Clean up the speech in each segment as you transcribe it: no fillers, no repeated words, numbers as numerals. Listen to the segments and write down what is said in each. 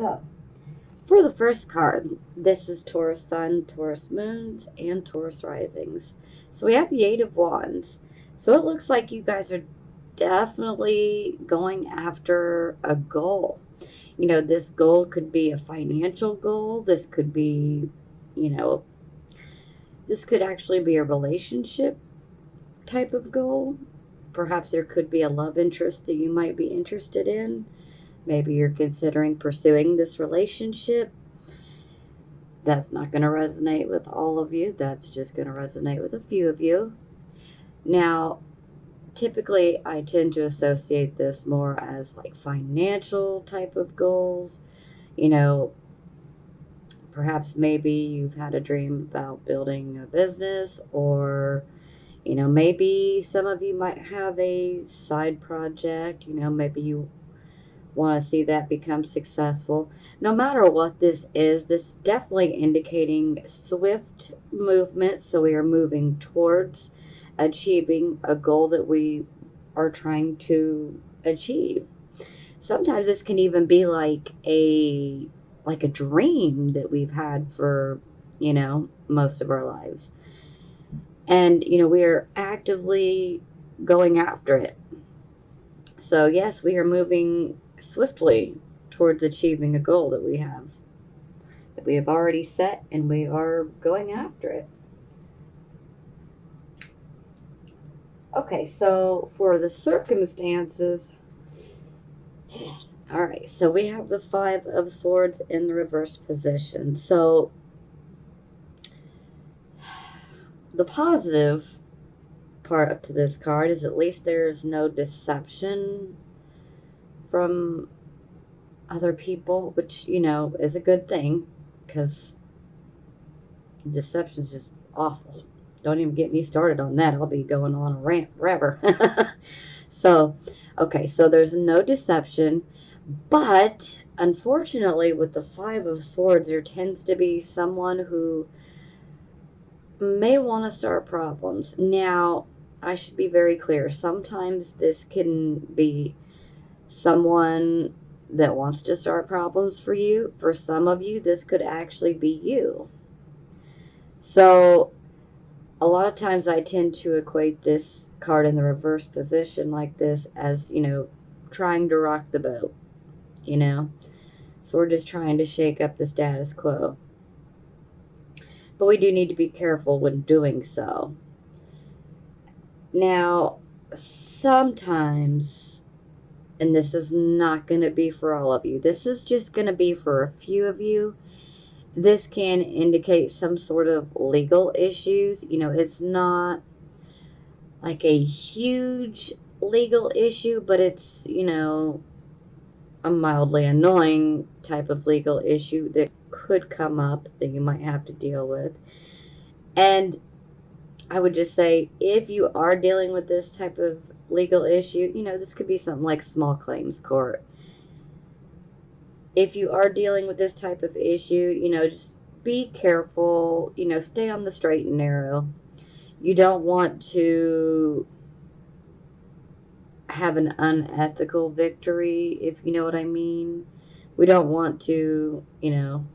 So, for the first card, this is Taurus Sun, Taurus Moons, and Taurus Risings. So we have the Eight of Wands. So it looks like you guys are definitely going after a goal. You know, this goal could be a financial goal. This could be, you know, this could actually be a relationship type of goal. Perhaps there could be a love interest that you might be interested in. Maybe you're considering pursuing this relationship. That's not going to resonate with all of you. That's just going to resonate with a few of you. Now, typically, I tend to associate this more as like financial type of goals. You know, perhaps maybe you've had a dream about building a business, or, you know, maybe some of you might have a side project. You know, maybe you want to see that become successful. No matter what this is definitely indicating swift movement. So we are moving towards achieving a goal that we are trying to achieve. Sometimes this can even be like a dream that we've had for, you know, most of our lives. And, you know, we are actively going after it. So, yes, we are moving swiftly towards achieving a goal that we have already set, and we are going after it. Okay, so for the circumstances, all right, so we have the Five of Swords in the reverse position. So the positive part up to this card is at least there's no deception from other people, which, you know, is a good thing, because deception is just awful. Don't even get me started on that. I'll be going on a rant forever. So, okay, so there's no deception, but unfortunately, with the Five of Swords, there tends to be someone who may want to start problems. Now, I should be very clear. Sometimes this can be someone that wants to start problems for you. For some of you, this could actually be you. So, a lot of times I tend to equate this card in the reverse position like this as, you know, trying to rock the boat, you know. So we're just trying to shake up the status quo. But we do need to be careful when doing so. Now, sometimes, and this is not going to be for all of you, this is just going to be for a few of you. This can indicate some sort of legal issues. You know, it's not like a huge legal issue, but it's, you know, a mildly annoying type of legal issue that could come up that you might have to deal with. And I would just say, if you are dealing with this type of legal issue, you know, this could be something like small claims court. If you are dealing with this type of issue, you know, just be careful, you know, stay on the straight and narrow. You don't want to have an unethical victory, if you know what I mean. We don't want to, you know,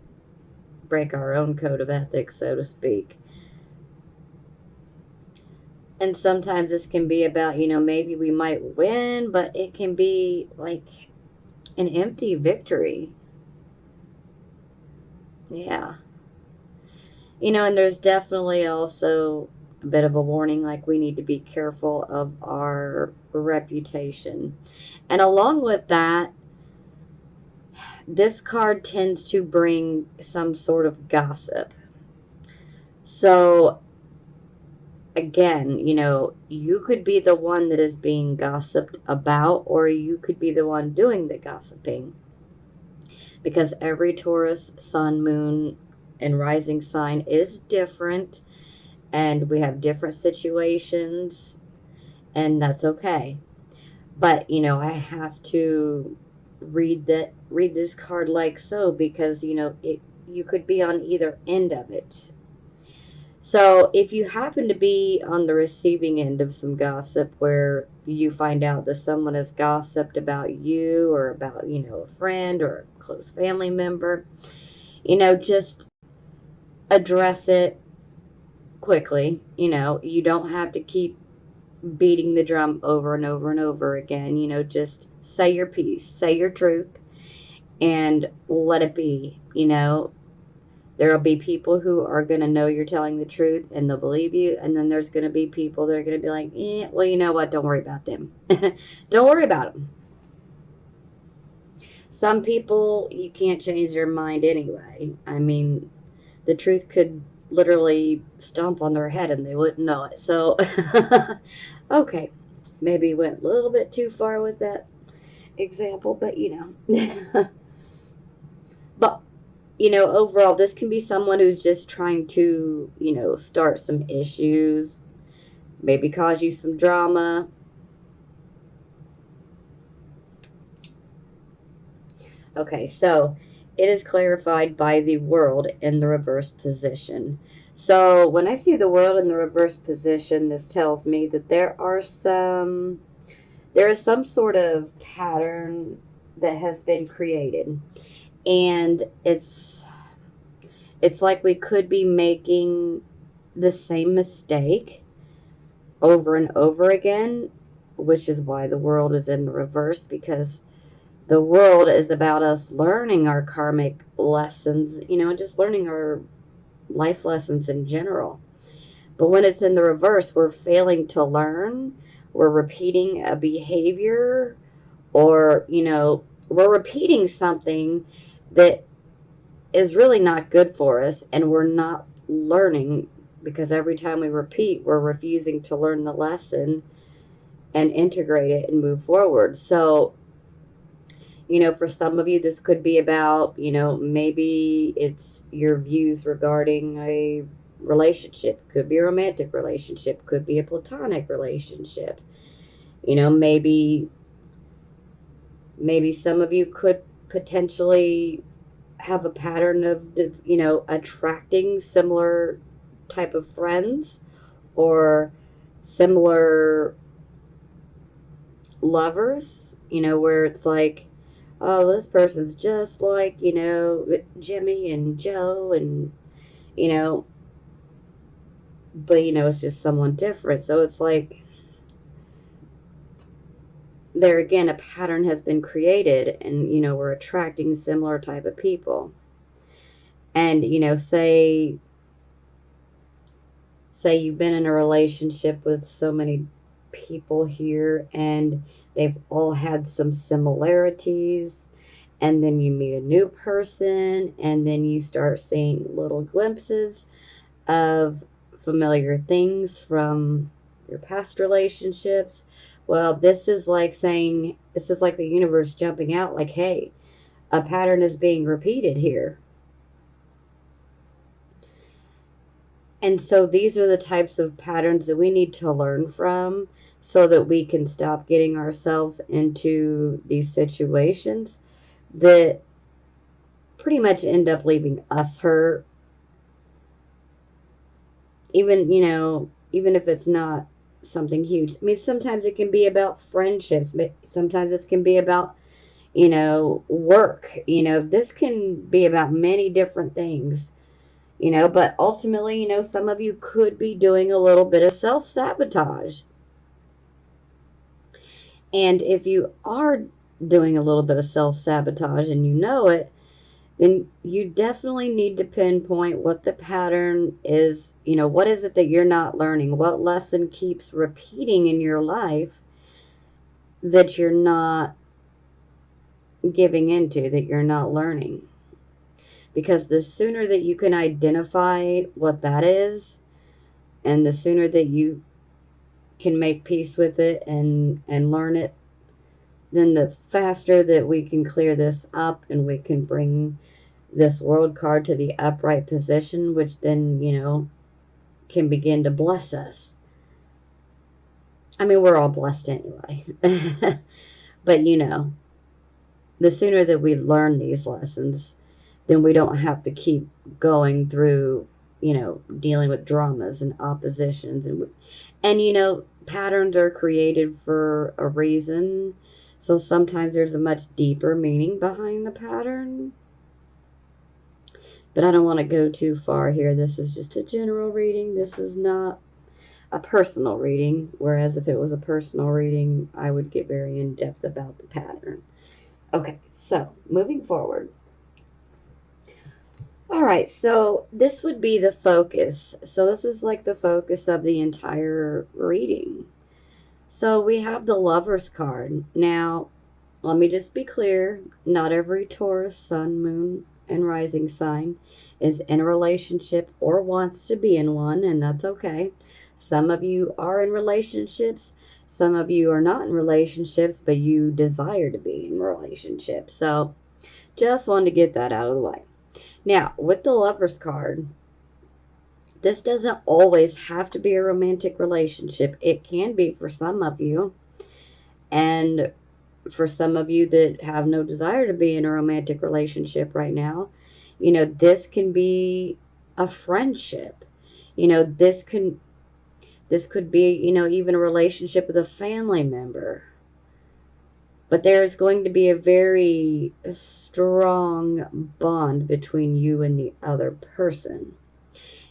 break our own code of ethics, so to speak. And sometimes this can be about, you know, maybe we might win, but it can be like an empty victory. Yeah. You know, and there's definitely also a bit of a warning, like we need to be careful of our reputation. And along with that, this card tends to bring some sort of gossip. So, again, you know, you could be the one that is being gossiped about, or you could be the one doing the gossiping. Because every Taurus, sun, moon, and rising sign is different, and we have different situations, and that's okay. But, you know, I have to read this card like so, because, you know, you could be on either end of it. So if you happen to be on the receiving end of some gossip where you find out that someone has gossiped about you or about, a friend or a close family member, just address it quickly. You don't have to keep beating the drum over and over and over again. Just say your piece, say your truth, and let it be. There will be people who are going to know you're telling the truth and they'll believe you. And then there's going to be people that are going to be like, well, you know what? Don't worry about them. Don't worry about them. Some people, you can't change their mind anyway. I mean, the truth could literally stomp on their head and they wouldn't know it. So, okay, maybe went a little bit too far with that example, but but overall, this can be someone who's just trying to, start some issues, maybe cause you some drama. Okay, so it is clarified by the world in the reverse position. So when I see the world in the reverse position, this tells me that there is some sort of pattern that has been created. And it's like we could be making the same mistake over and over again, which is why the world is in the reverse, because the world is about us learning our karmic lessons, just learning our life lessons in general. But when it's in the reverse, we're failing to learn, we're repeating a behavior, or, we're repeating something that is really not good for us, and we're not learning because every time we repeat, we're refusing to learn the lesson and integrate it and move forward. So, for some of you, this could be about, maybe it's your views regarding a relationship. Could be a romantic relationship, could be a platonic relationship. Maybe some of you could potentially have a pattern of, attracting similar type of friends or similar lovers, where it's like, oh, this person's just like, Jimmy and Joe, and, you know, but, it's just someone different. So it's like, there again, a pattern has been created, and, we're attracting similar type of people. And, say you've been in a relationship with so many people here and they've all had some similarities, and then you meet a new person and then you start seeing little glimpses of familiar things from your past relationships. Well, this is like the universe jumping out like, hey, a pattern is being repeated here. And so these are the types of patterns that we need to learn from so that we can stop getting ourselves into these situations that pretty much end up leaving us hurt. Even if it's not something huge. I mean, sometimes it can be about friendships, but sometimes it can be about, work. This can be about many different things. But ultimately, some of you could be doing a little bit of self sabotage. And if you are doing a little bit of self sabotage and you know it, then you definitely need to pinpoint what the pattern is. What is it that you're not learning? What lesson keeps repeating in your life that you're not giving into, that you're not learning? Because the sooner that you can identify what that is, and the sooner that you can make peace with it and learn it, then the faster that we can clear this up and we can bring this world card to the upright position, which then, can begin to bless us. I mean, we're all blessed anyway. But, the sooner that we learn these lessons, then we don't have to keep going through dealing with dramas and oppositions. And patterns are created for a reason. So sometimes there's a much deeper meaning behind the pattern. But I don't want to go too far here. This is just a general reading. This is not a personal reading. Whereas if it was a personal reading, I would get very in-depth about the pattern. Okay, so moving forward. All right, so this would be the focus. So this is like the focus of the entire reading. So we have the Lover's card. Now, let me just be clear. Not every Taurus, Sun, Moon, and Rising sign is in a relationship or wants to be in one, and that's okay. Some of you are in relationships. Some of you are not in relationships, but you desire to be in relationships. So just wanted to get that out of the way. Now, with the Lover's card, this doesn't always have to be a romantic relationship. It can be for some of you. And for some of you that have no desire to be in a romantic relationship right now, this can be a friendship. This could be, even a relationship with a family member. But there's going to be a very strong bond between you and the other person.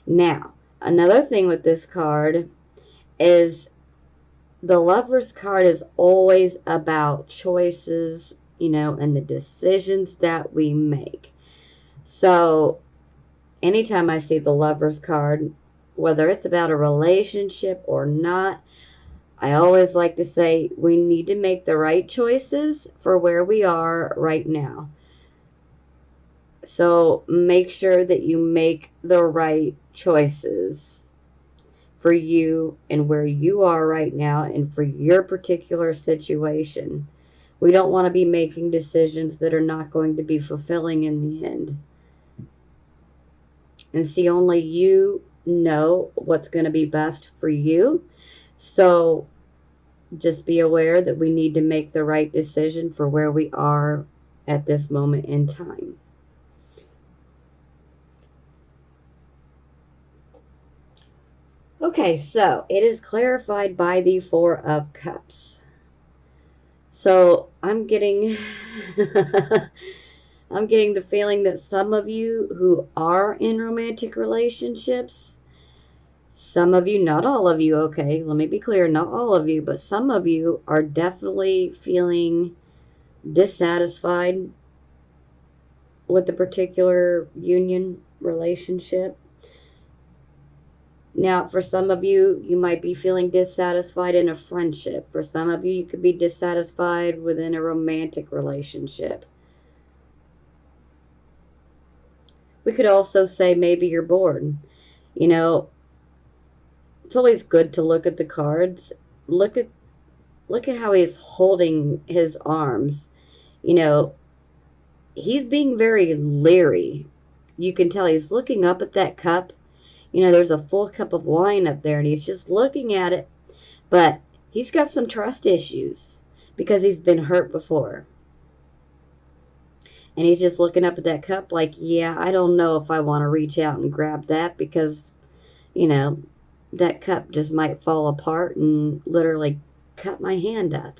Now, another thing with this card is the Lover's card is always about choices, and the decisions that we make. So, anytime I see the Lover's card, whether it's about a relationship or not, I always like to say we need to make the right choices for where we are right now. So make sure that you make the right choices for you and where you are right now and for your particular situation. We don't want to be making decisions that are not going to be fulfilling in the end. And see, only you know what's going to be best for you. So just be aware that we need to make the right decision for where we are at this moment in time. Okay, so it is clarified by the Four of Cups. So I'm getting I'm getting the feeling that some of you who are in romantic relationships, some of you, not all of you, okay, let me be clear, not all of you, but some of you are definitely feeling dissatisfied with the particular union relationship. Now, for some of you, you might be feeling dissatisfied in a friendship. For some of you, you could be dissatisfied within a romantic relationship. We could also say maybe you're bored. It's always good to look at the cards. Look at how he's holding his arms. He's being very leery. You can tell he's looking up at that cup. There's a full cup of wine up there, and he's just looking at it. But he's got some trust issues because he's been hurt before. And he's just looking up at that cup like, yeah, I don't know if I want to reach out and grab that because, that cup just might fall apart and literally cut my hand up,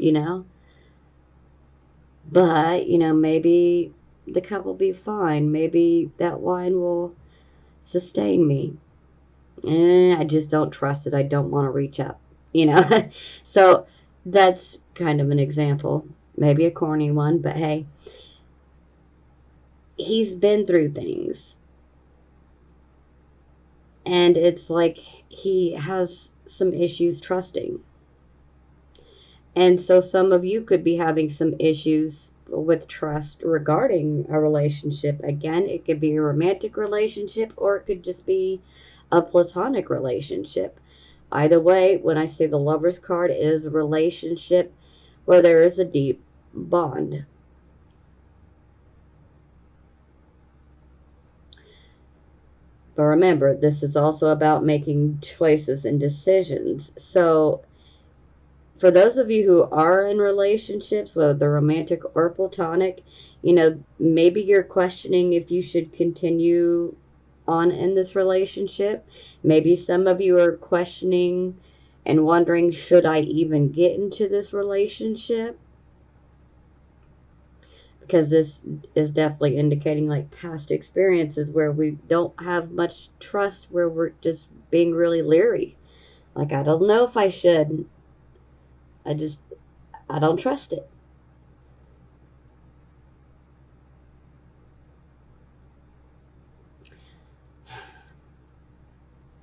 But, maybe the cup will be fine. Maybe that wine will sustain me. I just don't trust it. I don't want to reach up, So that's kind of an example. Maybe a corny one, but hey, he's been through things. And it's like he has some issues trusting. And so some of you could be having some issues with trust regarding a relationship. Again, it could be a romantic relationship or it could just be a platonic relationship. Either way, when I say the Lover's card, it is a relationship where there is a deep bond. But remember, this is also about making choices and decisions. So for those of you who are in relationships, whether they're romantic or platonic, maybe you're questioning if you should continue on in this relationship. Maybe some of you are questioning and wondering, should I even get into this relationship? Because this is definitely indicating like past experiences where we don't have much trust, where we're just being really leery. Like, I don't know if I should. I don't trust it.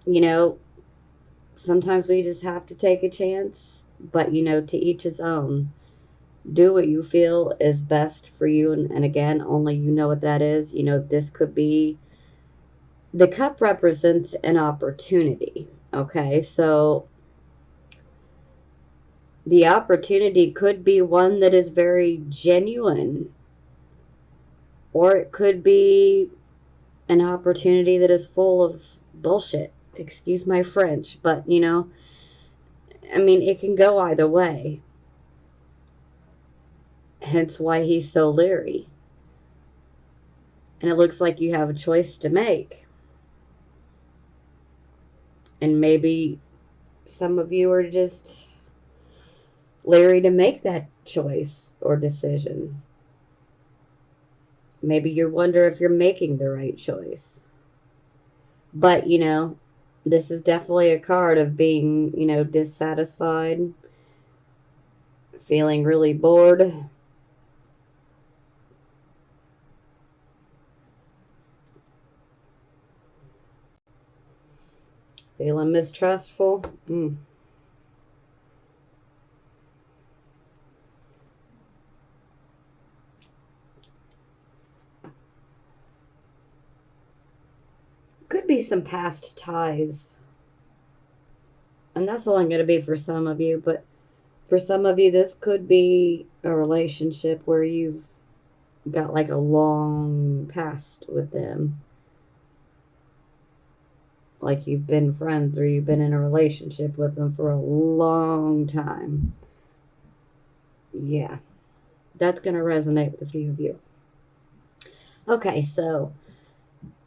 You know, sometimes we just have to take a chance, but to each his own. Do what you feel is best for you, and again, only you know what that is. This could be, the cup represents an opportunity. Okay, so the opportunity could be one that is very genuine, or it could be an opportunity that is full of bullshit. Excuse my French, but I mean, it can go either way. Hence why he's so leery. And it looks like you have a choice to make. And maybe some of you are just leery to make that choice or decision. Maybe you wonder if you're making the right choice. But, this is definitely a card of being, dissatisfied, feeling really bored. Feeling mistrustful. Could be some past ties. And that's only going to be for some of you, but for some of you, this could be a relationship where you've got like a long past with them. Like you've been friends or you've been in a relationship with them for a long time. Yeah, that's going to resonate with a few of you. Okay, so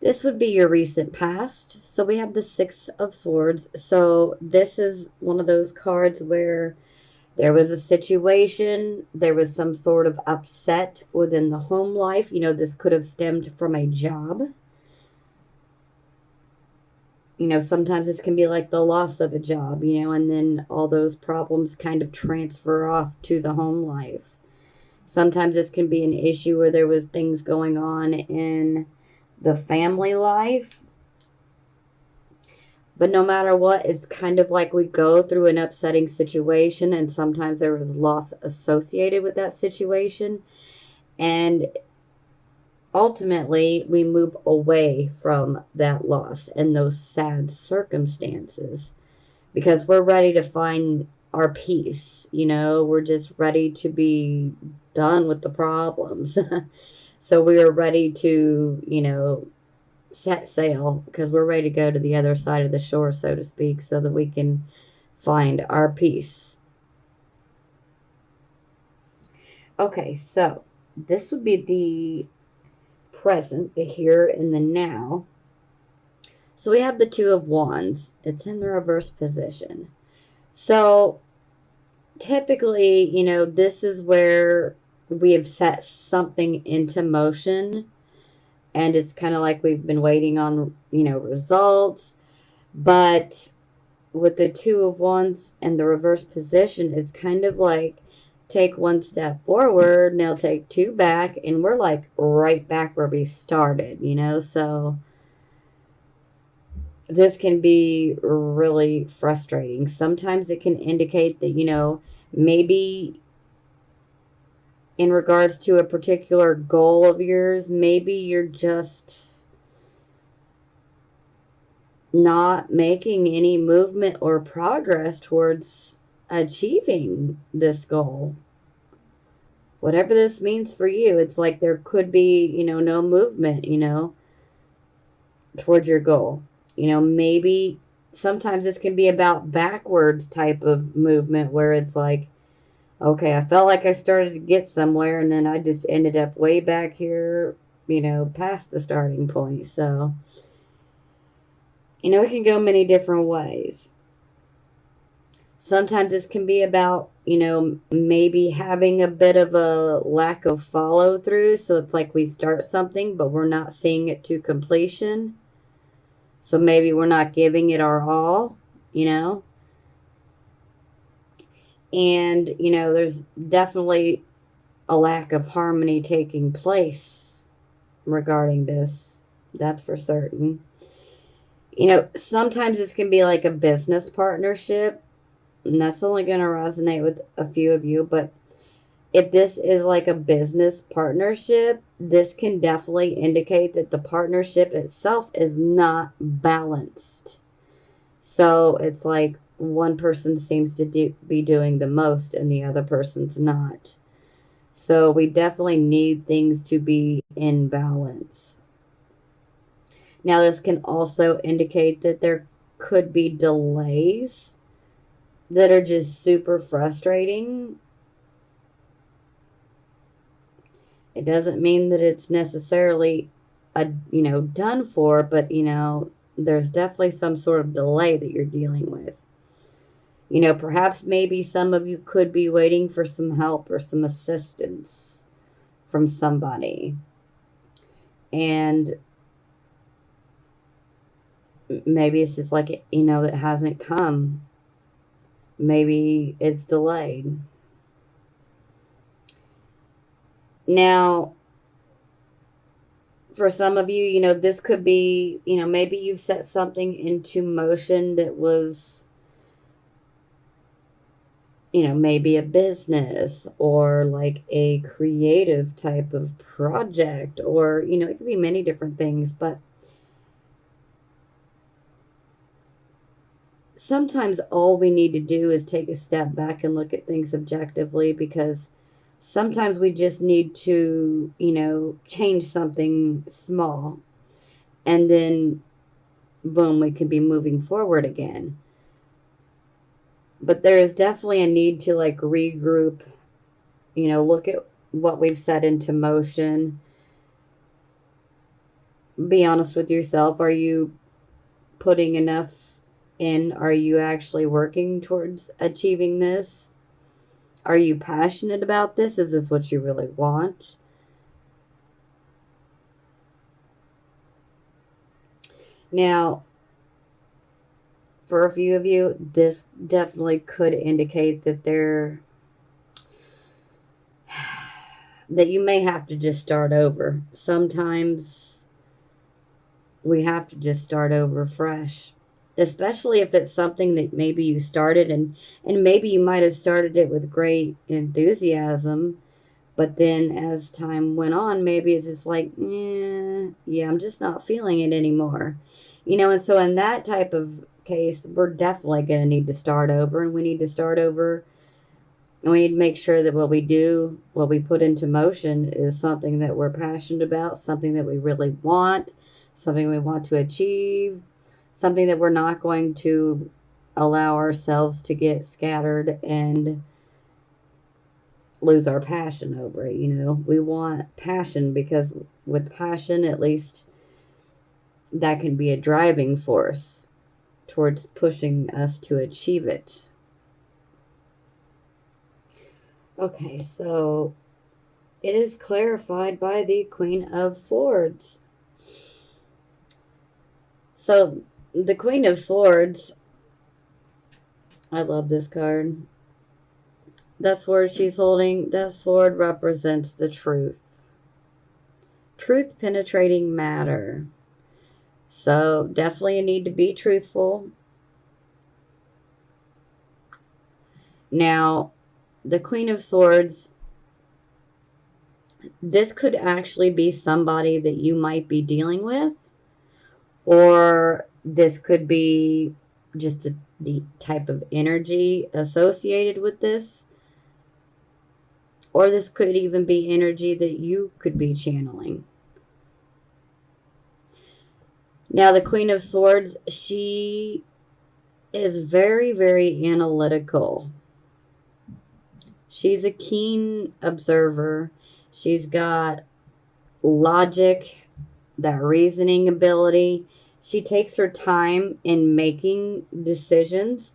this would be your recent past. So we have the Six of Swords. So this is one of those cards where there was a situation, there was some sort of upset within the home life. This could have stemmed from a job. Sometimes this can be like the loss of a job, and then all those problems kind of transfer off to the home life. Sometimes this can be an issue where there was things going on in the family life. But no matter what, it's kind of like we go through an upsetting situation, and sometimes there is loss associated with that situation. And ultimately, we move away from that loss and those sad circumstances because we're ready to find our peace. We're just ready to be done with the problems. So we are ready to, set sail because we're ready to go to the other side of the shore, so to speak, so that we can find our peace. Okay, so this would be the present, the here and the now. So we have the Two of Wands. It's in the reverse position. So typically, this is where we have set something into motion, and it's kind of like we've been waiting on, results. But with the Two of Wands and the reverse position, it's kind of like take one step forward, now take two back, and we're like right back where we started, so this can be really frustrating. Sometimes it can indicate that, maybe in regards to a particular goal of yours, maybe you're just not making any movement or progress towards achieving this goal. Whatever this means for you, it's like there could be, no movement, towards your goal. Maybe sometimes this can be about backwards type of movement where it's like, okay, I felt like I started to get somewhere and then I just ended up way back here, past the starting point. So You know, it can go many different ways. Sometimes this can be about, you know, maybe having a bit of a lack of follow through. So it's like we start something, but we're not seeing it to completion. So maybe we're not giving it our all, you know. And, you know, there's definitely a lack of harmony taking place regarding this. That's for certain. You know, sometimes this can be like a business partnership, and that's only going to resonate with a few of you, but if this is like a business partnership, this can definitely indicate that the partnership itself is not balanced. So it's like one person seems to be doing the most and the other person's not. So we definitely need things to be in balance. Now, this can also indicate that there could be delays that are just super frustrating. It doesn't mean that it's necessarily done for, but there's definitely some sort of delay that you're dealing with. Perhaps maybe some of you could be waiting for some help or some assistance from somebody. And maybe it's just like, it hasn't come. Maybe it's delayed. Now, for some of you, this could be, maybe you've set something into motion that was, maybe a business or like a creative type of project, or, it could be many different things. But sometimes all we need to do is take a step back and look at things objectively, because sometimes we just need to, change something small, and then boom, we can be moving forward again. But there is definitely a need to like regroup, look at what we've set into motion. Be honest with yourself. Are you putting enough in? Are you actually working towards achieving this? Are you passionate about this? Is this what you really want? Now, for a few of you, this definitely could indicate that that you may have to just start over. Sometimes we have to just start over fresh, especially if it's something that maybe you started, and maybe you might have started it with great enthusiasm, but then as time went on, maybe it's just like, yeah, I'm just not feeling it anymore. And so in that type of case, we're definitely going to need to start over, and we need to start over, and we need to make sure that what we do, what we put into motion, is something that we're passionate about, something that we really want, something we want to achieve, something that we're not going to allow ourselves to get scattered and lose our passion over it. We want passion, because with passion, at least that can be a driving force towards pushing us to achieve it. Okay, so it is clarified by the Queen of Swords. So the Queen of Swords, I love this card. The sword she's holding, that sword represents the truth. Truth penetrating matter. So definitely a need to be truthful. Now, the Queen of Swords, this could actually be somebody that you might be dealing with, or this could be just the type of energy associated with this, or this could even be energy that you could be channeling. Now, the Queen of Swords, she is very, very analytical. She's a keen observer. She's got logic, that reasoning ability. She takes her time in making decisions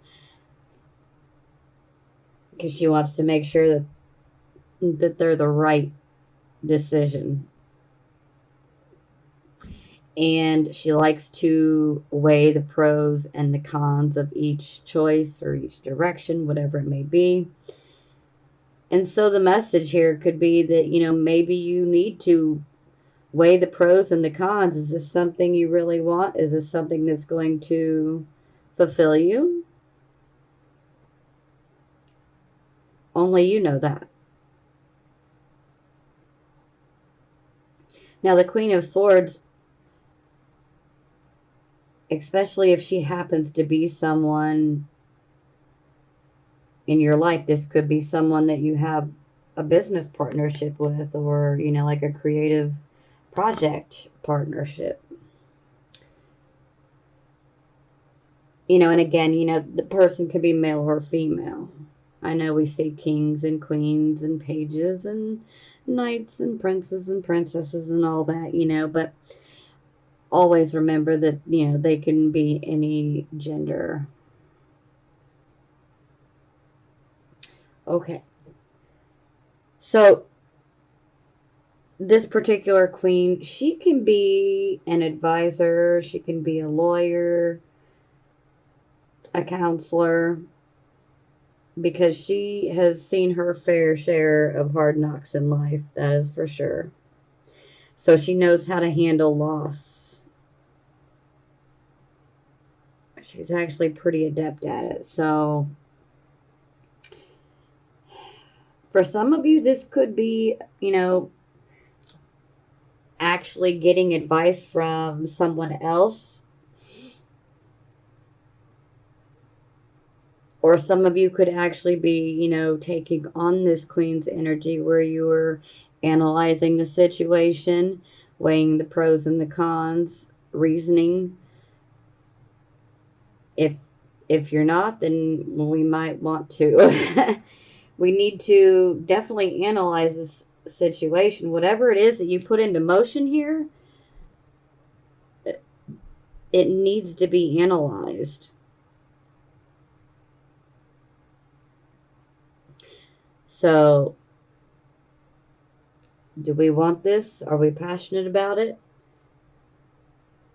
because she wants to make sure that they're the right decision. And she likes to weigh the pros and the cons of each choice or each direction, whatever it may be. And so the message here could be that, maybe you need to weigh the pros and the cons. Is this something you really want? Is this something that's going to fulfill you? Only you know that. Now, the Queen of Swords, especially if she happens to be someone in your life, this could be someone that you have a business partnership with, or, like a creative project partnership. And again, the person could be male or female. I know we see kings and queens and pages and knights and princes and princesses and all that, but always remember that, they can be any gender. Okay. So this particular queen, she can be an advisor, she can be a lawyer, a counselor, because she has seen her fair share of hard knocks in life, that is for sure. So she knows how to handle loss. She's actually pretty adept at it. So for some of you, this could be, actually getting advice from someone else. Or some of you could actually be, taking on this queen's energy where you're analyzing the situation, weighing the pros and the cons, reasoning. If you're not, then we might want to. We need to definitely analyze this situation. Whatever it is that you put into motion here, it needs to be analyzed. So, do we want this? Are we passionate about it?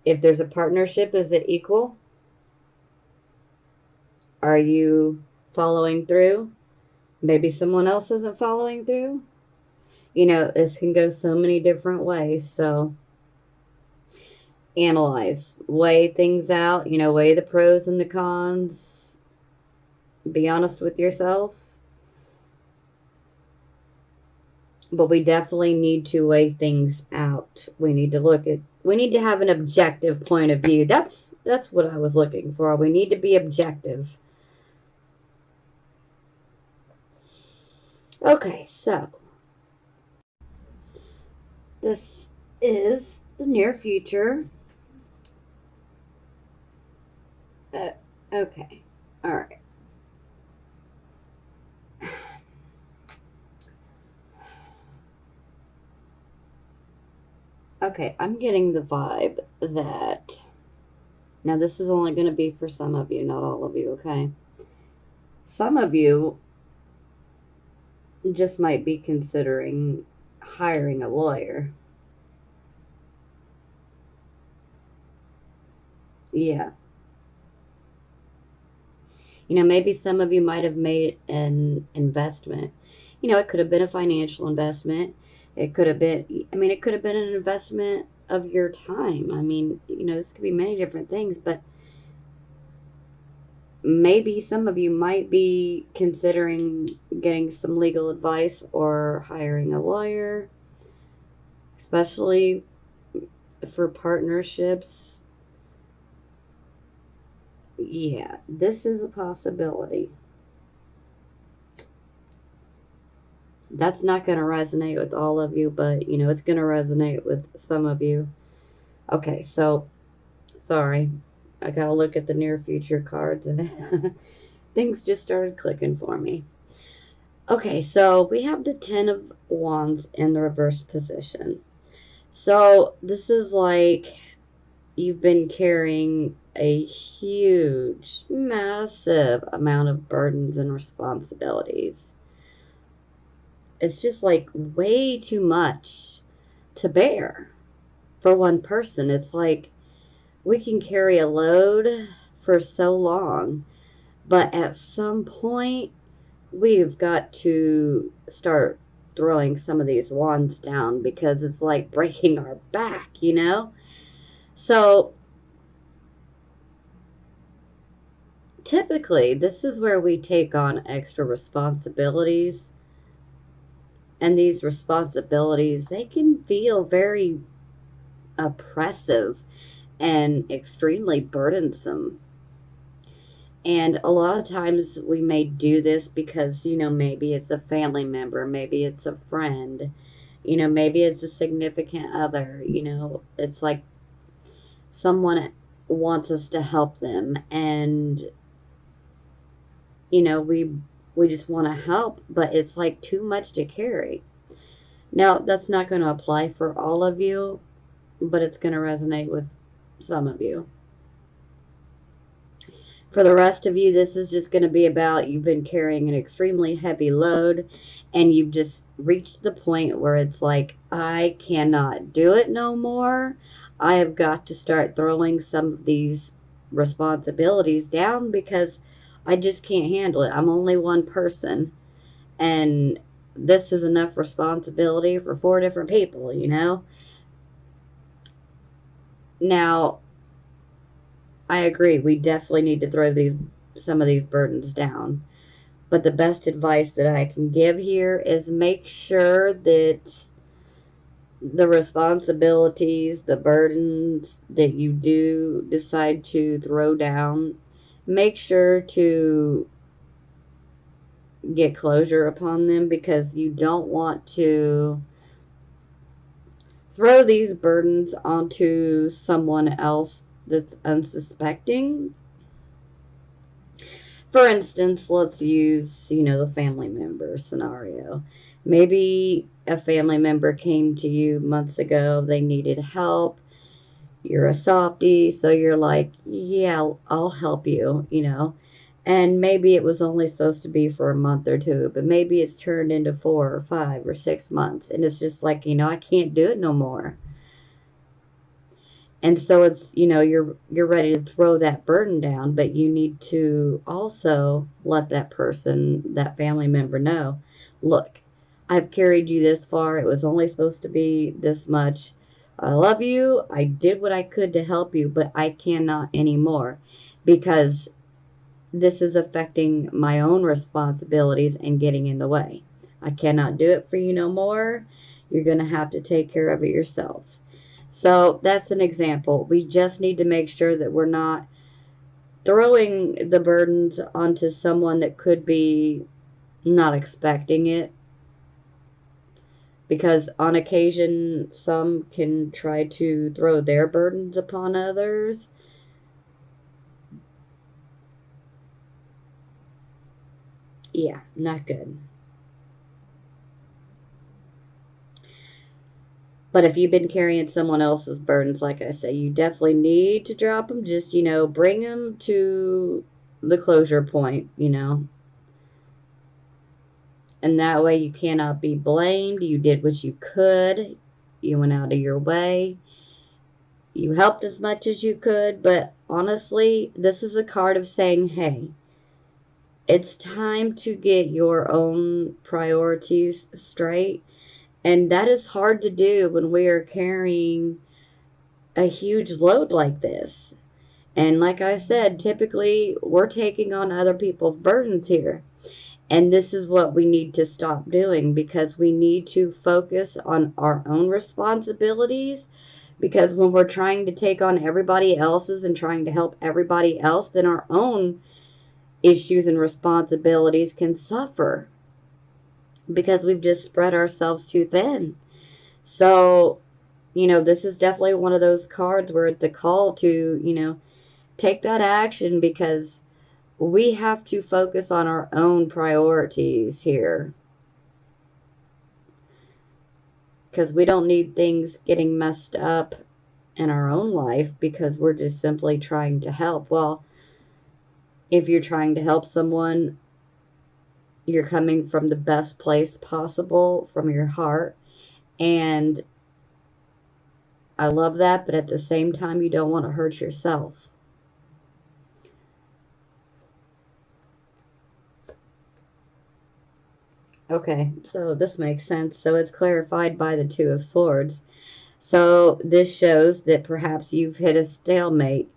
If there's a partnership, is it equal? Are you following through? Maybe someone else isn't following through. This can go so many different ways. So, analyze, weigh things out, weigh the pros and the cons. Be honest with yourself. But we definitely need to weigh things out. We need to have an objective point of view. That's what I was looking for. We need to be objective. Okay, so this is the near future. Okay. All right. Okay, I'm getting the vibe that... Now, this is only going to be for some of you, not all of you, okay? Some of you just might be considering hiring a lawyer. Yeah. Maybe some of you might have made an investment. It could have been a financial investment. It could have been, it could have been an investment of your time. This could be many different things, but maybe some of you might be considering getting some legal advice or hiring a lawyer, especially for partnerships. Yeah, this is a possibility. That's not going to resonate with all of you, but, it's going to resonate with some of you. Okay, so, sorry. I got to look at the near future cards, and things just started clicking for me. Okay, so we have the 10 of Wands in the reverse position. So, this is like you've been carrying a huge, massive amount of burdens and responsibilities. It's just like way too much to bear for one person. It's like we can carry a load for so long, but at some point, we've got to start throwing some of these wands down because it's like breaking our back, you know? So typically, this is where we take on extra responsibilities. And these responsibilities, they can feel very oppressive and extremely burdensome. And a lot of times we may do this because, maybe it's a family member, maybe it's a friend, maybe it's a significant other, it's like someone wants us to help them and, we just want to help, but it's like too much to carry. Now, that's not going to apply for all of you, but it's going to resonate with some of you. For the rest of you, this is just going to be about you've been carrying an extremely heavy load and you've just reached the point where it's like, I cannot do it no more. I have got to start throwing some of these responsibilities down because I just can't handle it. I'm only one person, and this is enough responsibility for 4 different people. Now, I agree. We definitely need to throw some of these burdens down. But the best advice that I can give here is make sure that the responsibilities, the burdens that you do decide to throw down, make sure to get closure upon them, because you don't want to throw these burdens onto someone else that's unsuspecting. For instance, let's use, the family member scenario. Maybe a family member came to you months ago, they needed help. You're a softie, so you're like, yeah, I'll help you. And maybe it was only supposed to be for a month or two, but maybe it's turned into 4 or 5 or 6 months. And it's just like, I can't do it no more. And so it's, you're ready to throw that burden down, but you need to also let that person, that family member, know, look, I've carried you this far. It was only supposed to be this much. I love you. I did what I could to help you, but I cannot anymore because this is affecting my own responsibilities and getting in the way. I cannot do it for you no more. You're going to have to take care of it yourself. So that's an example. We just need to make sure that we're not throwing the burdens onto someone that could be not expecting it. Because on occasion, some can try to throw their burdens upon others. Yeah, not good. But if you've been carrying someone else's burdens, like I say, you definitely need to drop them. Just, bring them to the closure point. And that way you cannot be blamed. You did what you could. You went out of your way. You helped as much as you could. But honestly, this is a card of saying, hey, it's time to get your own priorities straight. And that is hard to do when we are carrying a huge load like this. And like I said, typically we're taking on other people's burdens here. And this is what we need to stop doing, because we need to focus on our own responsibilities. Because when we're trying to take on everybody else's and trying to help everybody else, then our own issues and responsibilities can suffer because we've just spread ourselves too thin. So, this is definitely one of those cards where it's a call to, take that action, because we have to focus on our own priorities here. Because we don't need things getting messed up in our own life because we're just simply trying to help. Well, if you're trying to help someone, you're coming from the best place possible, from your heart. And I love that, but at the same time, you don't want to hurt yourself. Okay, so this makes sense. So it's clarified by the Two of Swords. So this shows that perhaps you've hit a stalemate.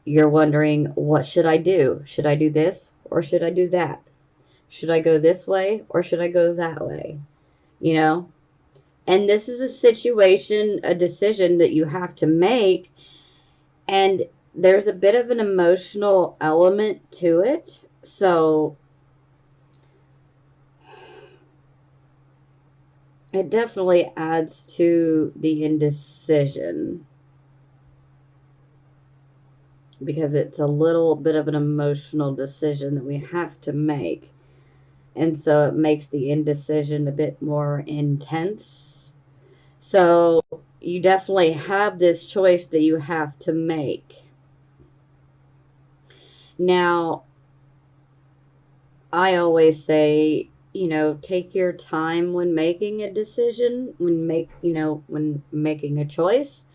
You're wondering, what should I do? Should I do this or should I do that? Should I go this way or should I go that way? You know? And this is a situation, a decision that you have to make. And there's a bit of an emotional element to it. So it definitely adds to the indecision because it's a little bit of an emotional decision that we have to make. And so it makes the indecision a bit more intense. So you definitely have this choice that you have to make. Now, I always say, take your time when making a decision, when making a choice,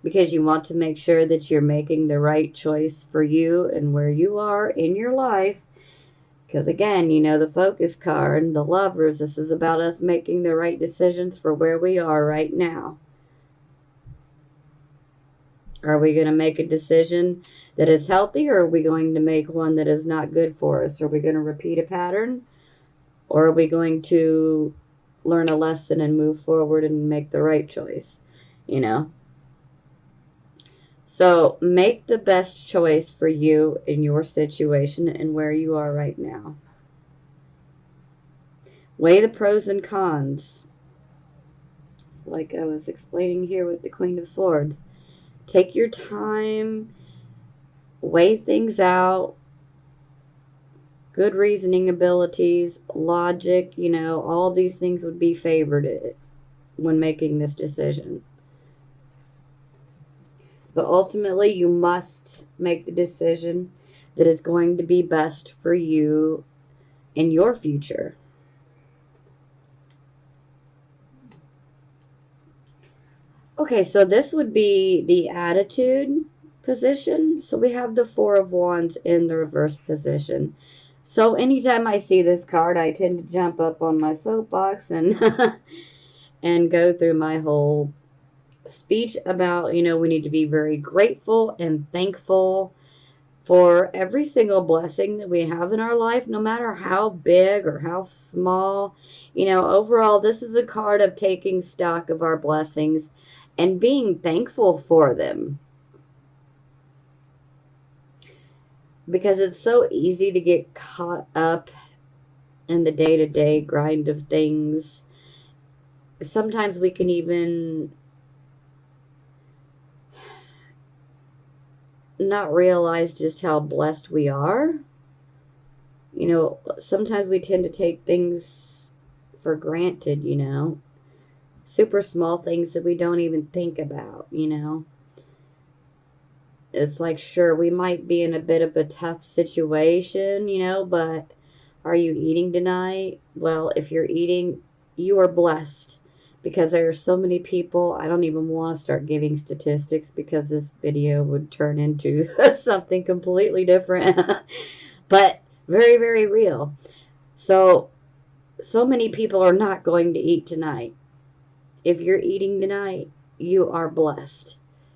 because you want to make sure that you're making the right choice for you and where you are in your life. Because again, the focus card, the lovers, this is about us making the right decisions for where we are right now. Are we going to make a decision that is healthy, or are we going to make one that is not good for us? Are we going to repeat a pattern, or are we going to learn a lesson and move forward and make the right choice? So make the best choice for you in your situation and where you are right now. Weigh the pros and cons. It's like I was explaining here with the Queen of Swords. Take your time, weigh things out, good reasoning abilities, logic, all these things would be favored when making this decision. But ultimately, you must make the decision that is going to be best for you in your future. Okay, so this would be the attitude position. So we have the Four of Wands in the reverse position. So anytime I see this card, I tend to jump up on my soapbox and and go through my whole speech about, we need to be very grateful and thankful for every single blessing that we have in our life, no matter how big or how small. Overall, this is a card of taking stock of our blessings and being thankful for them. Because it's so easy to get caught up in the day-to-day grind of things. Sometimes we can even not realize just how blessed we are. Sometimes we tend to take things for granted, super small things that we don't even think about. It's like, sure, we might be in a bit of a tough situation, but are you eating tonight? Well, if you're eating, you are blessed, because there are so many people. I don't even want to start giving statistics because this video would turn into something completely different, but very, very real. So many people are not going to eat tonight. If you're eating tonight, you are blessed.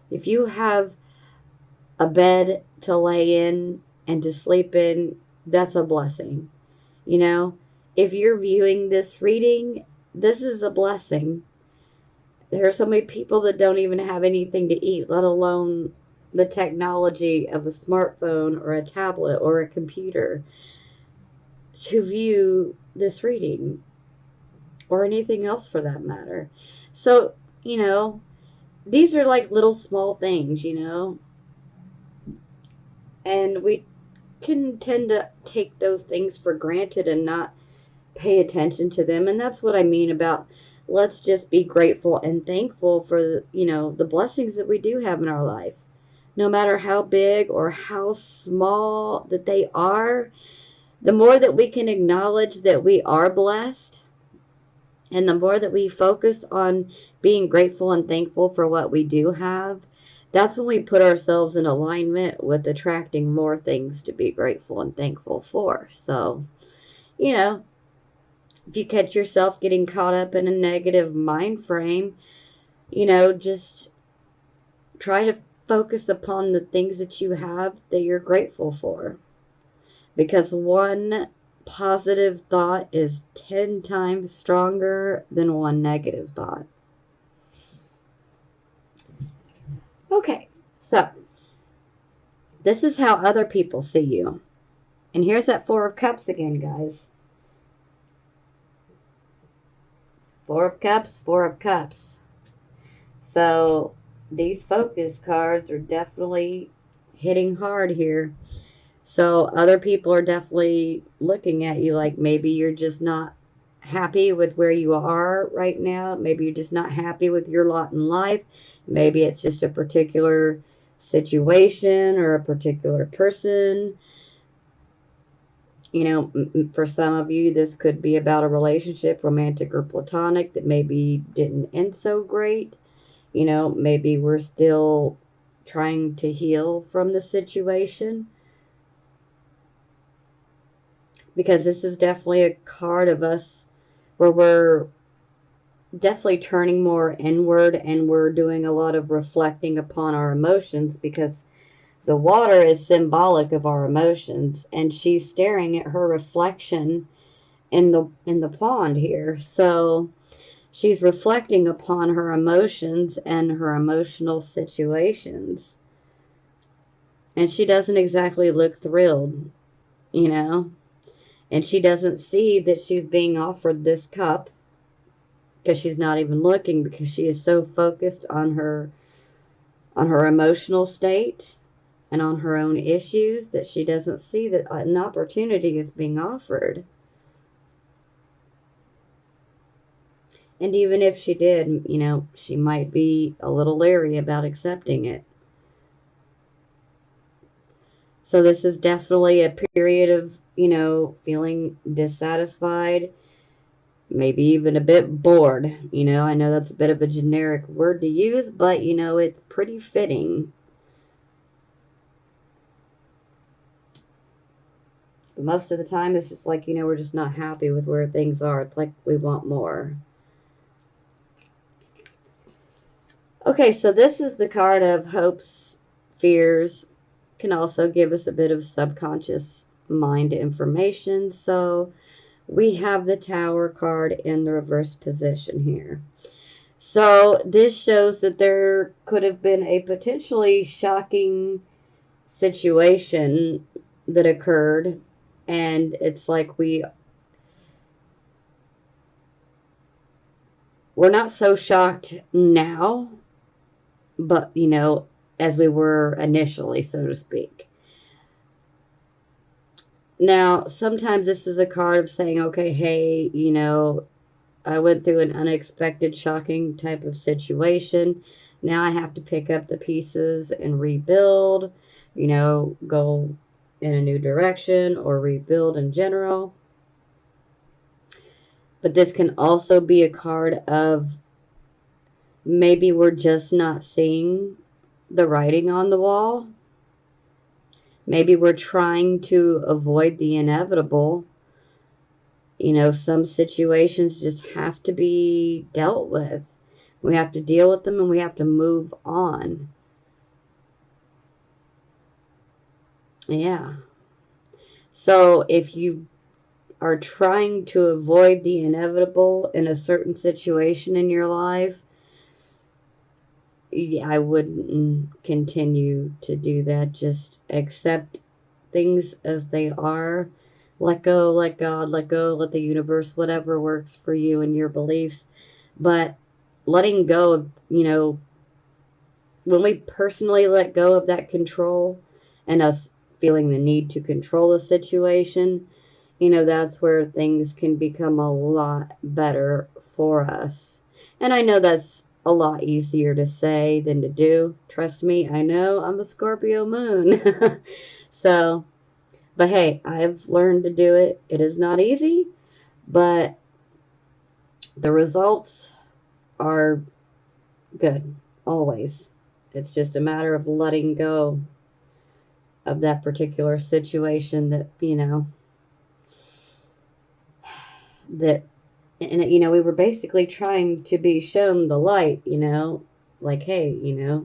If you have a bed to lay in and to sleep in, that's a blessing. If you're viewing this reading, this is a blessing. There are so many people that don't even have anything to eat, let alone the technology of a smartphone or a tablet or a computer to view this reading, or anything else for that matter. So, these are like little small things, and we can tend to take those things for granted and not pay attention to them. And that's what I mean about let's just be grateful and thankful for the blessings that we do have in our life. No matter how big or how small that they are, the more that we can acknowledge that we are blessed, and the more that we focus on being grateful and thankful for what we do have, that's when we put ourselves in alignment with attracting more things to be grateful and thankful for. So, you know, if you catch yourself getting caught up in a negative mind frame, just try to focus upon the things that you have that you're grateful for. Because one positive thought is 10 times stronger than one negative thought. Okay, so this is how other people see you. And here's that Four of Cups again, guys. Four of Cups, Four of Cups. So these focus cards are definitely hitting hard here. So other people are definitely looking at you like maybe you're just not happy with where you are right now. Maybe you're just not happy with your lot in life. Maybe it's just a particular situation or a particular person. For some of you, this could be about a relationship, romantic or platonic, that maybe didn't end so great. Maybe we're still trying to heal from the situation. Because this is definitely a card of us where we're definitely turning more inward, and we're doing a lot of reflecting upon our emotions, because the water is symbolic of our emotions, and she's staring at her reflection in the pond here. So she's reflecting upon her emotions and her emotional situations, and she doesn't exactly look thrilled, and she doesn't see that she's being offered this cup, because she's not even looking, because she is so focused on her emotional state and on her own issues, that she doesn't see that an opportunity is being offered. And even if she did, she might be a little leery about accepting it. So this is definitely a period of, feeling dissatisfied, maybe even a bit bored. I know that's a bit of a generic word to use, but, it's pretty fitting. Most of the time, it's just like, we're just not happy with where things are. It's like we want more. Okay, so this is the card of hopes, fears. Can also give us a bit of subconscious mind information. So we have the Tower card in the reverse position here. So this shows that there could have been a potentially shocking situation that occurred, and it's like we're not so shocked now, but as we were initially, so to speak. Now, sometimes this is a card of saying, okay, hey, I went through an unexpected, shocking type of situation. Now I have to pick up the pieces and rebuild, go in a new direction or rebuild in general. But this can also be a card of maybe we're just not seeing the writing on the wall. Maybe we're trying to avoid the inevitable. Some situations just have to be dealt with. We have to deal with them, and we have to move on. Yeah. So if you are trying to avoid the inevitable in a certain situation in your life, I wouldn't continue to do that. Just accept things as they are. Let go, let God, let go, let the universe, whatever works for you and your beliefs. But letting go of, when we personally let go of that control and us feeling the need to control a situation, that's where things can become a lot better for us. And I know that's a lot easier to say than to do. Trust me, I know I'm a Scorpio moon. So, but hey, I've learned to do it. It is not easy, but the results are good, always. It's just a matter of letting go of that particular situation that, that, and, we were basically trying to be shown the light, like, hey, you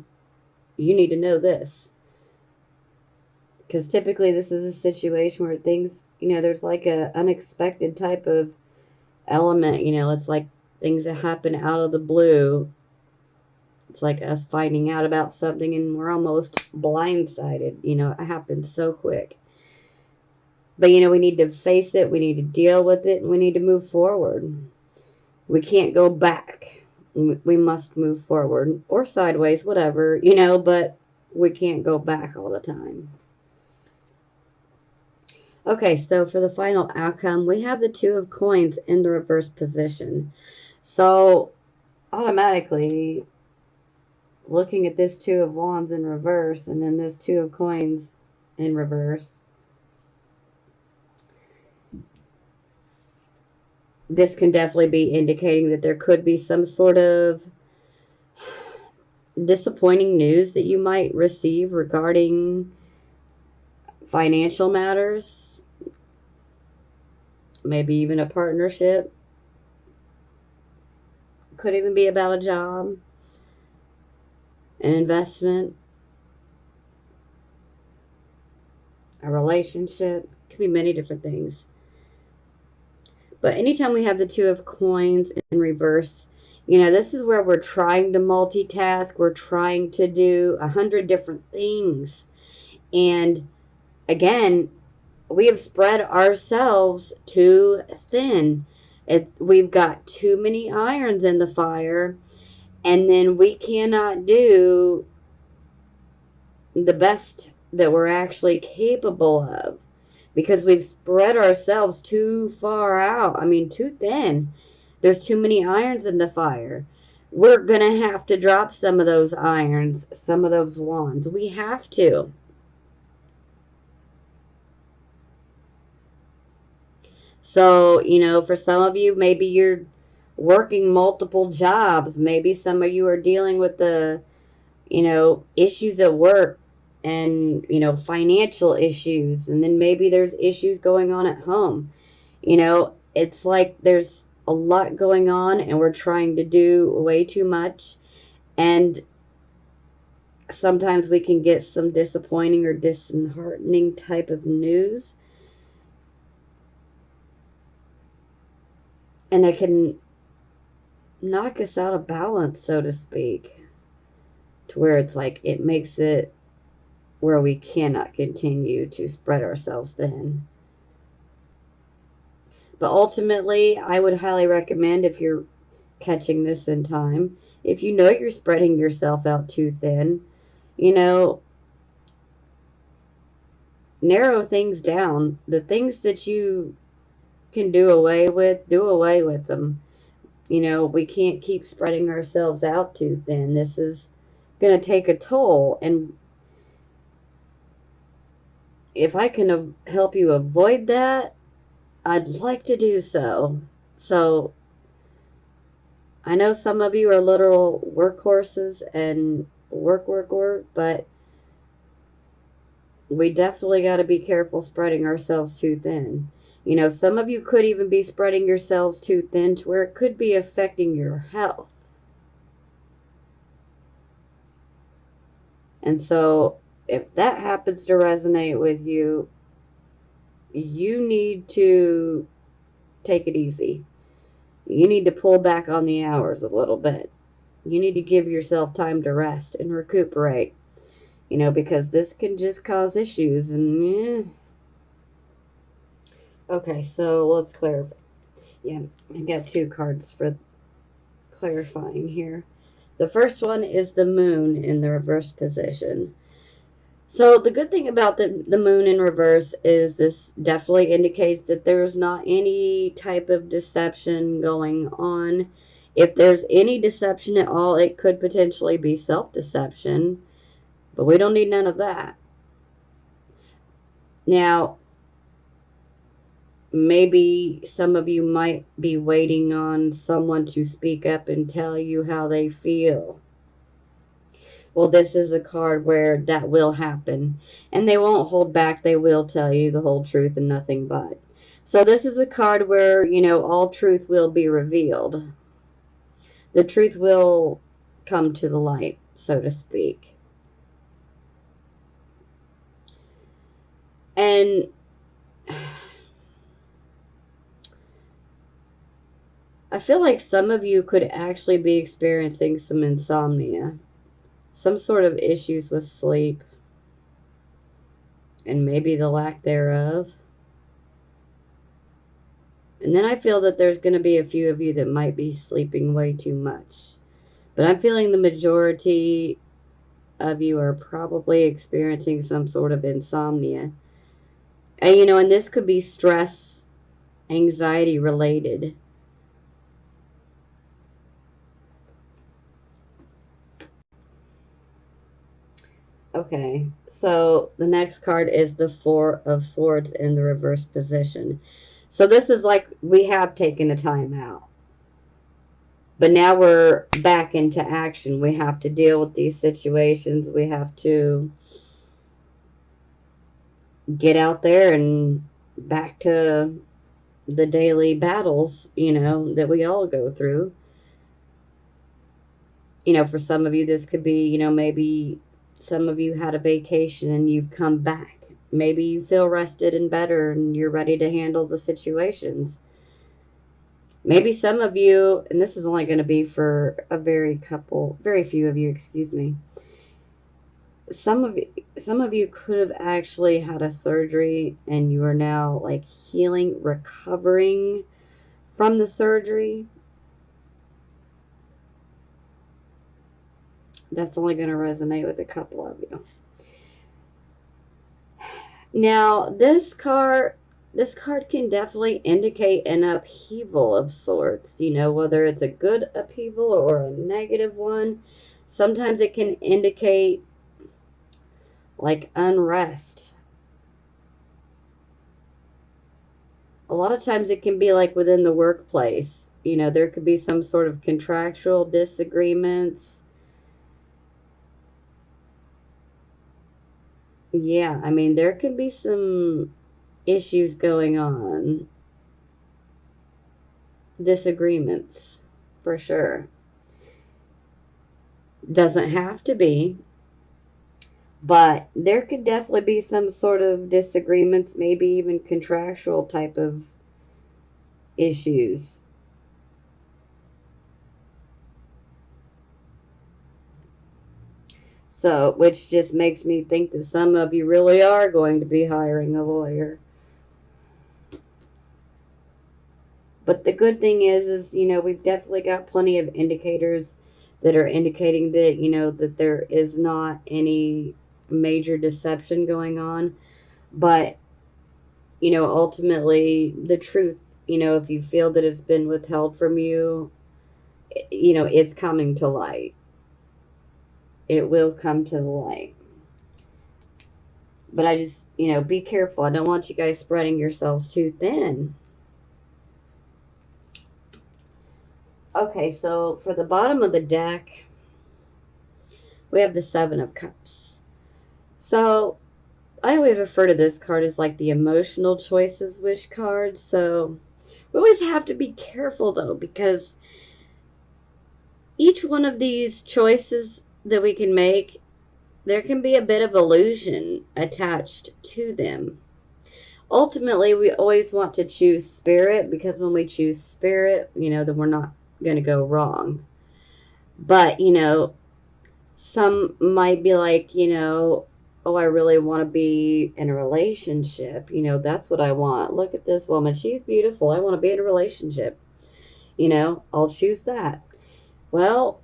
need to know this. Because typically this is a situation where things, there's like a unexpected type of element, it's like things that happen out of the blue. It's like us finding out about something and we're almost blindsided. It happened so quick. But, we need to face it. We need to deal with it. And we need to move forward. We can't go back. We must move forward or sideways, whatever, but we can't go back all the time. Okay, so for the final outcome, we have the Two of Coins in the reverse position. So, automatically, looking at this Two of Wands in reverse and then this Two of Coins in reverse, this can definitely be indicating that there could be some sort of disappointing news that you might receive regarding financial matters, maybe even a partnership. Could even be about a job, an investment, a relationship. Could be many different things. But anytime we have the Two of Coins in reverse, this is where we're trying to multitask. We're trying to do 100 different things. And again, we have spread ourselves too thin. We've got too many irons in the fire. And then we cannot do the best that we're actually capable of. Because we've spread ourselves too far out. I mean, too thin. There's too many irons in the fire. We're going to have to drop some of those irons, some of those wands. We have to. So, for some of you, maybe you're working multiple jobs. Maybe some of you are dealing with the, issues at work and, financial issues. And then maybe there's issues going on at home. It's like there's a lot going on and we're trying to do way too much. And sometimes we can get some disappointing or disheartening type of news. And it can knock us out of balance, so to speak. To where it's like it makes it where we cannot continue to spread ourselves thin. But ultimately, I would highly recommend, if you're catching this in time, if you know you're spreading yourself out too thin, narrow things down. The things that you can do away with them. We can't keep spreading ourselves out too thin. This is going to take a toll. And if I can help you avoid that, I'd like to do so. So, I know some of you are literal workhorses and work, but we definitely got to be careful spreading ourselves too thin. Some of you could even be spreading yourselves too thin to where it could be affecting your health. And so, if that happens to resonate with you, you need to take it easy. You need to pull back on the hours a little bit. You need to give yourself time to rest and recuperate. Because this can just cause issues. And okay, so let's clarify. Yeah, I got two cards for clarifying here. The first one is the moon in the reverse position. So the good thing about the moon in reverse is this definitely indicates that there's not any type of deception going on. If there's any deception at all, it could potentially be self-deception, but we don't need none of that. Now, maybe some of you might be waiting on someone to speak up and tell you how they feel. Well, this is a card where that will happen. And they won't hold back. They will tell you the whole truth and nothing but. So this is a card where, all truth will be revealed. The truth will come to the light, so to speak. And I feel like some of you could actually be experiencing some insomnia, some sort of issues with sleep, and maybe the lack thereof. And then I feel that there's going to be a few of you that might be sleeping way too much. But I'm feeling the majority of you are probably experiencing some sort of insomnia. And this could be stress, anxiety related. Okay, so the next card is the Four of Swords in the reverse position. So this is like we have taken a time out. But now we're back into action. We have to deal with these situations. We have to get out there and back to the daily battles, that we all go through. For some of you, this could be, maybe some of you had a vacation and you've come back. Maybe you feel rested and better and you're ready to handle the situations. Maybe some of you, and this is only going to be for a very few of you, excuse me. Some of you could have actually had a surgery and you are now like healing, recovering from the surgery. That's only going to resonate with a couple of you. Now, this card can definitely indicate an upheaval of sorts, whether it's a good upheaval or a negative one. Sometimes it can indicate like unrest. A lot of times it can be like within the workplace. There could be some sort of contractual disagreements. Yeah, I mean, there could be some issues going on. Disagreements, for sure. Doesn't have to be. But there could definitely be some sort of disagreements, maybe even contractual type of issues. So, which just makes me think that some of you really are going to be hiring a lawyer. But the good thing is, we've definitely got plenty of indicators that are indicating that, that there is not any major deception going on. But, ultimately, the truth, if you feel that it's been withheld from you, it's coming to light. It will come to the light. But I just, be careful. I don't want you guys spreading yourselves too thin. Okay, so for the bottom of the deck, we have the Seven of Cups. So I always refer to this card as like the emotional choices wish card. So we always have to be careful though, because each one of these choices that we can make, there can be a bit of illusion attached to them. Ultimately, we always want to choose spirit, because when we choose spirit, then we're not going to go wrong. But, some might be like, oh, I really want to be in a relationship. That's what I want. Look at this woman. She's beautiful. I want to be in a relationship. I'll choose that. Well,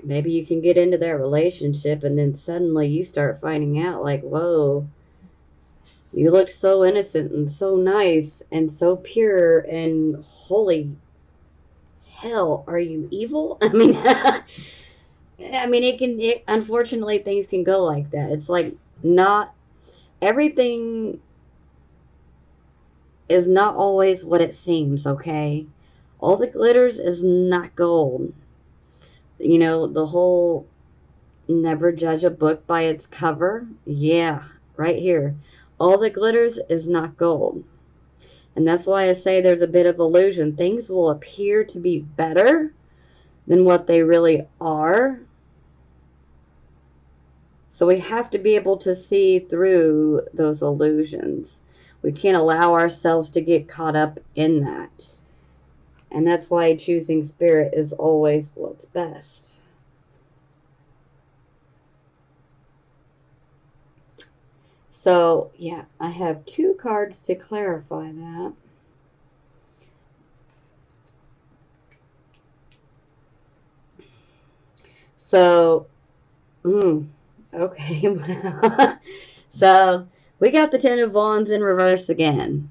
maybe you can get into that relationship and then suddenly you start finding out like, whoa, you look so innocent and so nice and so pure and holy. hell? Are you evil? I mean, unfortunately, things can go like that. It's like not everything is not always what it seems, okay? All the glitters is not gold. You know, the whole never judge a book by its cover. Yeah, right here. All that glitters is not gold. And that's why I say there's a bit of illusion. Things will appear to be better than what they really are. So we have to be able to see through those illusions. We can't allow ourselves to get caught up in that. And that's why choosing spirit is always what's best. So, yeah, I have 2 cards to clarify that. So, okay. So, we got the Ten of Wands in reverse again.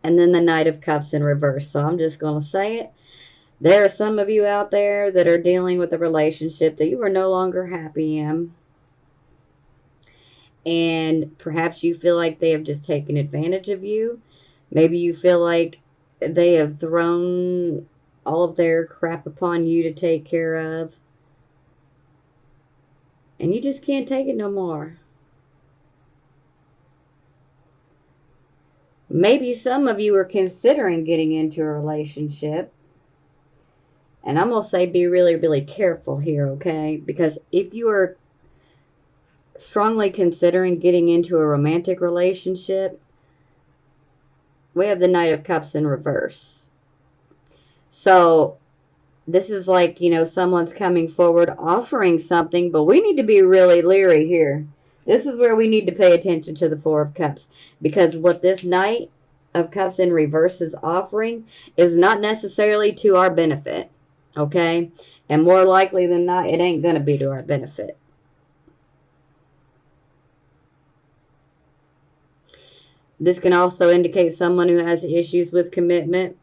And then the Knight of Cups in reverse. So, I'm just going to say it. There are some of you out there that are dealing with a relationship that you are no longer happy in. And perhaps you feel like they have just taken advantage of you. Maybe you feel like they have thrown all of their crap upon you to take care of. And you just can't take it no more. Maybe some of you are considering getting into a relationship. And I'm going to say be really, really careful here, okay? Because if you are strongly considering getting into a romantic relationship, we have the Knight of Cups in reverse. So this is like, you know, someone's coming forward offering something, but we need to be really leery here. This is where we need to pay attention to the Four of Cups, because what this Knight of Cups in reverse is offering is not necessarily to our benefit, okay? And more likely than not, it ain't going to be to our benefit. This can also indicate someone who has issues with commitment.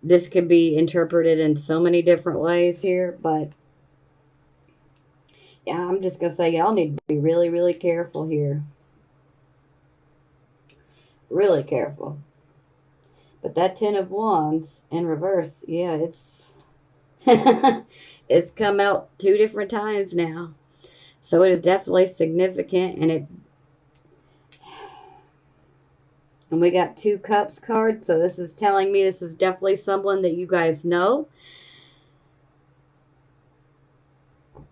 This could be interpreted in so many different ways here, but yeah, I'm just going to say y'all need to be really, really careful here. Really careful. But that Ten of Wands in reverse, yeah, it's it's come out 2 different times now. So it is definitely significant, and we got 2 Cups cards, so this is telling me this is definitely someone that you guys know.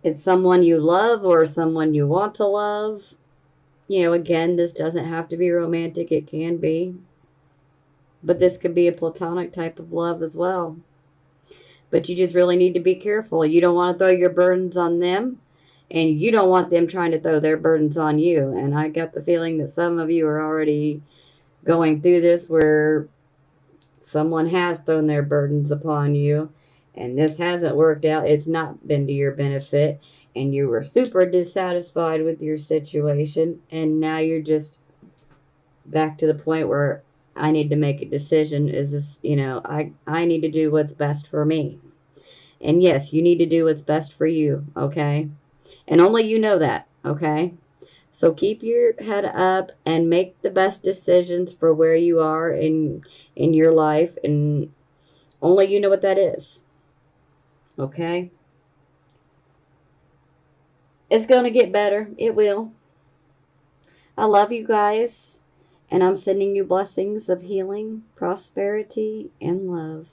It's someone you love or someone you want to love. You know, again, this doesn't have to be romantic. It can be. But this could be a platonic type of love as well. But you just really need to be careful. You don't want to throw your burdens on them, and you don't want them trying to throw their burdens on you. And I got the feeling that some of you are already going through this where someone has thrown their burdens upon you, and this hasn't worked out. It's not been to your benefit, and you were super dissatisfied with your situation, and now you're just back to the point where I need to make a decision. Is this, you know, I need to do what's best for me. And yes, you need to do what's best for you, okay? And only you know that, okay? So keep your head up and make the best decisions for where you are in your life, and only you know what that is. Okay? It's going to get better. It will. I love you guys, and I'm sending you blessings of healing, prosperity, and love.